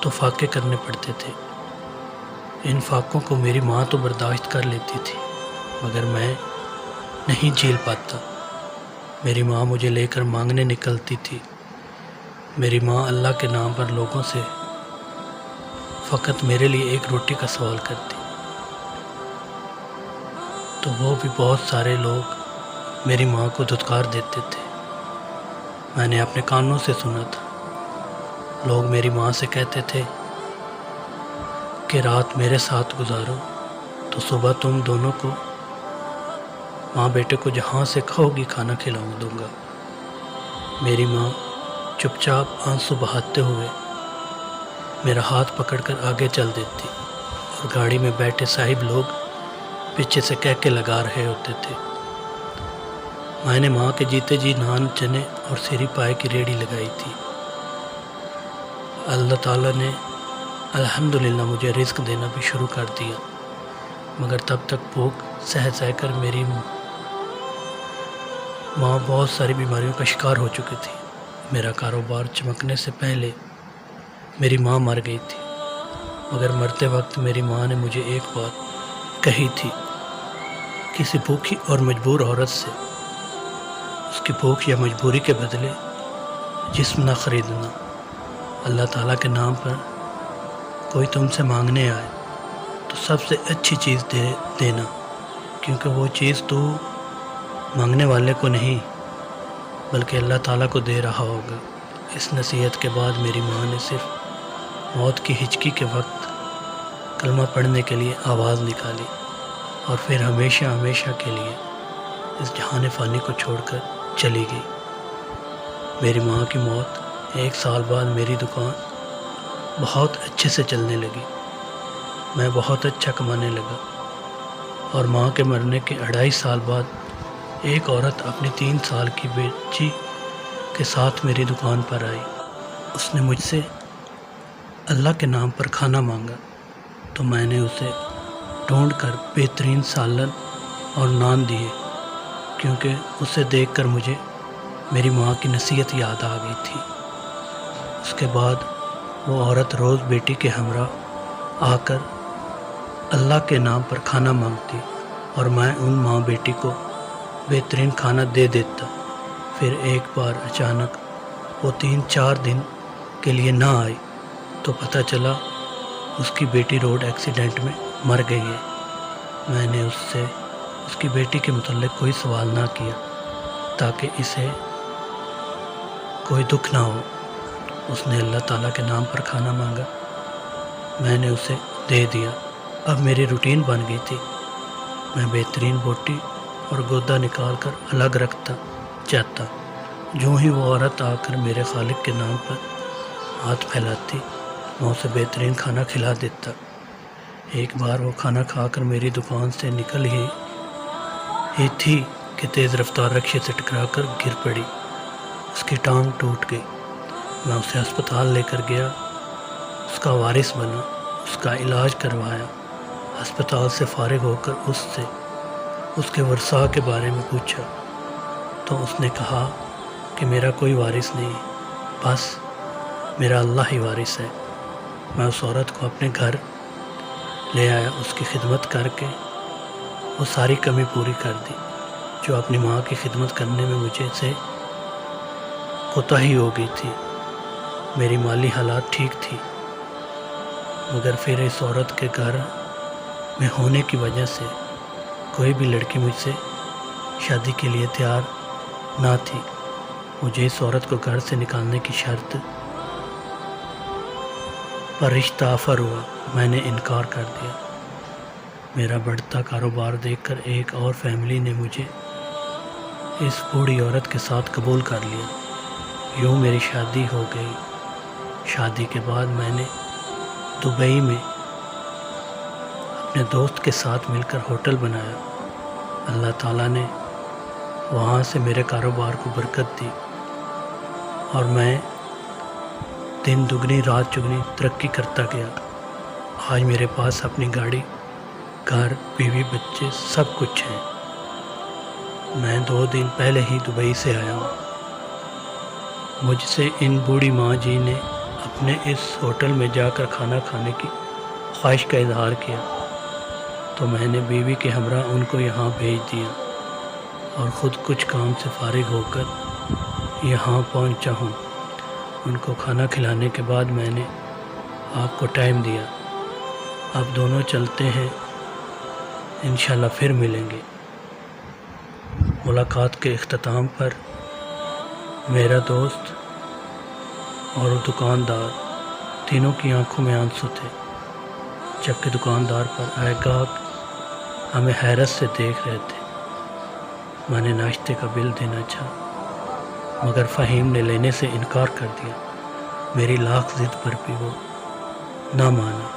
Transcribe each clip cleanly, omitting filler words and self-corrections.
تو فاقے کرنے پڑتے تھے۔ ان فاقوں کو میری ماں تو برداشت کر لیتی تھی، مگر میں نہیں جھیل پاتا۔ میری ماں مجھے لے کر مانگنے نکلتی تھی۔ میری ماں اللہ کے نام پر لوگوں سے فقط میرے لیے ایک روٹی کا سوال کرتی، تو وہ بھی بہت سارے لوگ میری ماں کو دھتکار دیتے تھے۔ میں نے اپنے کانوں سے سنا تھا، لوگ میری ماں سے کہتے تھے کہ رات میرے ساتھ گزارو تو صبح تم دونوں کو، ماں بیٹے کو جہاں سے کھاؤ گی کھانا کھلاؤں دوں گا۔ میری ماں چپ چاپ آنسو بہاتے ہوئے میرا ہاتھ پکڑ کر آگے چل دیتی، اور گاڑی میں بیٹھے صاحب لوگ پیچھے سے کہکے لگا رہے ہوتے تھے۔ میں نے ماں کے جیتے جی نان چنے اور سری پائے کی ریڑھی لگائی تھی۔ اللہ تعالیٰ نے الحمدللہ مجھے رزق دینا بھی شروع کر دیا، مگر تب تک بھوک سہ سہ کر میری ماں بہت ساری بیماریوں کا شکار ہو چکی تھی۔ میرا کاروبار چمکنے سے پہلے میری ماں مر گئی تھی، مگر مرتے وقت میری ماں نے مجھے ایک بات کہی تھی، کسی بھوکی اور مجبور عورت سے اس کی بھوک یا مجبوری کے بدلے جسم نہ خریدنا۔ اللہ تعالیٰ کے نام پر کوئی تم سے مانگنے آئے تو سب سے اچھی چیز دے دینا، کیونکہ وہ چیز تو مانگنے والے کو نہیں بلکہ اللہ تعالیٰ کو دے رہا ہوگا۔ اس نصیحت کے بعد میری ماں نے صرف موت کی ہچکی کے وقت کلمہ پڑھنے کے لیے آواز نکالی، اور پھر ہمیشہ ہمیشہ کے لیے اس جہان فانی کو چھوڑ کر چلی گئی۔ میری ماں کی موت 1 سال بعد میری دکان بہت اچھے سے چلنے لگی، میں بہت اچھا کمانے لگا، اور ماں کے مرنے کے 2.5 سال بعد ایک عورت اپنی 3 سال کی بیٹی کے ساتھ میری دکان پر آئی۔ اس نے مجھ سے اللہ کے نام پر کھانا مانگا، تو میں نے اسے ڈھونڈ کر بہترین سالن اور نان دیے، کیونکہ اسے دیکھ کر مجھے میری ماں کی نصیحت یاد آ گئی تھی۔ اس کے بعد وہ عورت روز بیٹی کے ہمراہ آ کر اللہ کے نام پر کھانا مانگتی، اور میں ان ماں بیٹی کو بہترین کھانا دے دیتا۔ پھر ایک بار اچانک وہ 3-4 دن کے لیے نہ آئی، تو پتہ چلا اس کی بیٹی روڈ ایکسیڈنٹ میں مر گئی ہے۔ میں نے اس سے اس کی بیٹی کے متعلق کوئی سوال نہ کیا تاکہ اسے کوئی دکھ نہ ہو۔ اس نے اللہ تعالیٰ کے نام پر کھانا مانگا، میں نے اسے دے دیا۔ اب میری روٹین بن گئی تھی، میں بہترین بوٹی اور گودا نکال کر الگ رکھتا جاتا۔ جو ہی وہ عورت آ کر میرے خالق کے نام پر ہاتھ پھیلاتی، میں اسے بہترین کھانا کھلا دیتا۔ ایک بار وہ کھانا کھا کر میری دکان سے نکل ہی تھی کہ تیز رفتار رکشے سے ٹکرا کر گر پڑی، اس کی ٹانگ ٹوٹ گئی۔ میں اسے ہسپتال لے کر گیا، اس کا وارث بنا، اس کا علاج کروایا۔ ہسپتال سے فارغ ہو کر اس سے اس کے ورثاء کے بارے میں پوچھا، تو اس نے کہا کہ میرا کوئی وارث نہیں، بس میرا اللہ ہی وارث ہے۔ میں اس عورت کو اپنے گھر لے آیا، اس کی خدمت کر کے وہ ساری کمی پوری کر دی جو اپنی ماں کی خدمت کرنے میں مجھے سے کوتاہی ہو گئی تھی۔ میری مالی حالات ٹھیک تھی، مگر پھر اس عورت کے گھر میں ہونے کی وجہ سے کوئی بھی لڑکی مجھ سے شادی کے لیے تیار نہ تھی۔ مجھے اس عورت کو گھر سے نکالنے کی شرط پر رشتہ آفر ہوا، میں نے انکار کر دیا۔ میرا بڑھتا کاروبار دیکھ کر ایک اور فیملی نے مجھے اس بوڑھی عورت کے ساتھ قبول کر لیا۔ یوں میری شادی ہو گئی۔ شادی کے بعد میں نے دبئی میں اپنے دوست کے ساتھ مل کر ہوٹل بنایا۔ اللہ تعالیٰ نے وہاں سے میرے کاروبار کو برکت دی، اور میں دن دگنی رات چگنی ترقی کرتا گیا۔ آج میرے پاس اپنی گاڑی، گھر، بیوی، بچے سب کچھ ہیں۔ میں 2 دن پہلے ہی دبئی سے آیا ہوں۔ مجھ سے ان بوڑھی ماں جی نے نے اس ہوٹل میں جا کر کھانا کھانے کی خواہش کا اظہار کیا تو میں نے بیوی کے ہمراہ ان کو یہاں بھیج دیا اور خود کچھ کام سے فارغ ہو کر یہاں پہنچا ہوں۔ ان کو کھانا کھلانے کے بعد میں نے آپ کو ٹائم دیا، اب دونوں چلتے ہیں، انشاءاللہ پھر ملیں گے۔ ملاقات کے اختتام پر میرا دوست اور دکاندار تینوں کی آنکھوں میں آنسو تھے، جبکہ دکاندار پر آئے گاہک ہمیں حیرت سے دیکھ رہے تھے۔ میں نے ناشتے کا بل دینا چاہا مگر فہیم نے لینے سے انکار کر دیا۔ میری لاکھ ضد پر بھی وہ نہ مانا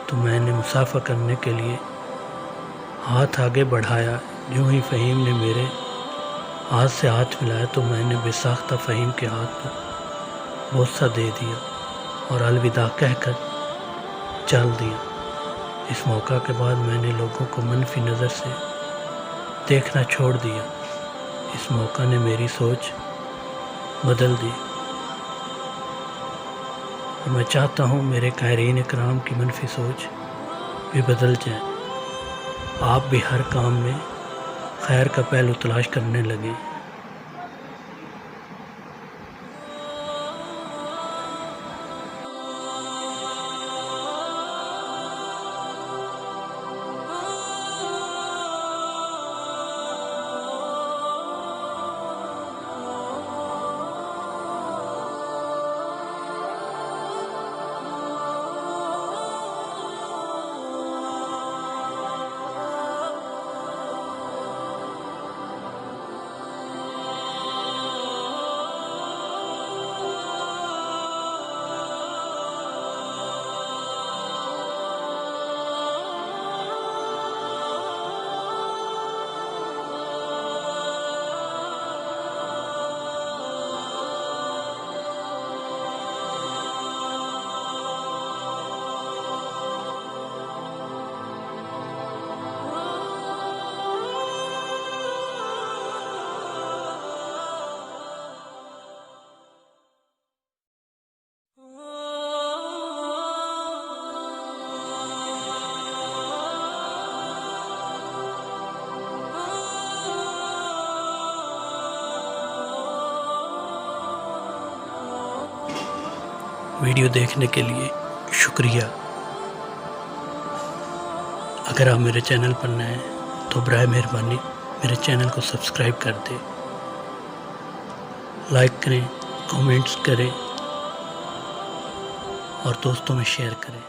تو میں نے مصافحہ کرنے کے لیے ہاتھ آگے بڑھایا۔ جو ہی فہیم نے میرے ہاتھ سے ہاتھ ملایا تو میں نے بے ساختہ فہیم کے ہاتھ پر بوسہ دے دیا اور الوداع کہہ کر چل دیا۔ اس موقع کے بعد میں نے لوگوں کو منفی نظر سے دیکھنا چھوڑ دیا۔ اس موقع نے میری سوچ بدل دی اور میں چاہتا ہوں میرے قائرین اکرام کی منفی سوچ بھی بدل جائے، آپ بھی ہر کام میں خیر کا پہلو تلاش کرنے لگیں۔ ویڈیو دیکھنے کے لیے شکریہ۔ اگر آپ میرے چینل پر نئے ہیں تو برائے مہربانی میرے چینل کو سبسکرائب کر دیں، لائک کریں، کامنٹس کریں اور دوستوں میں شیئر کریں۔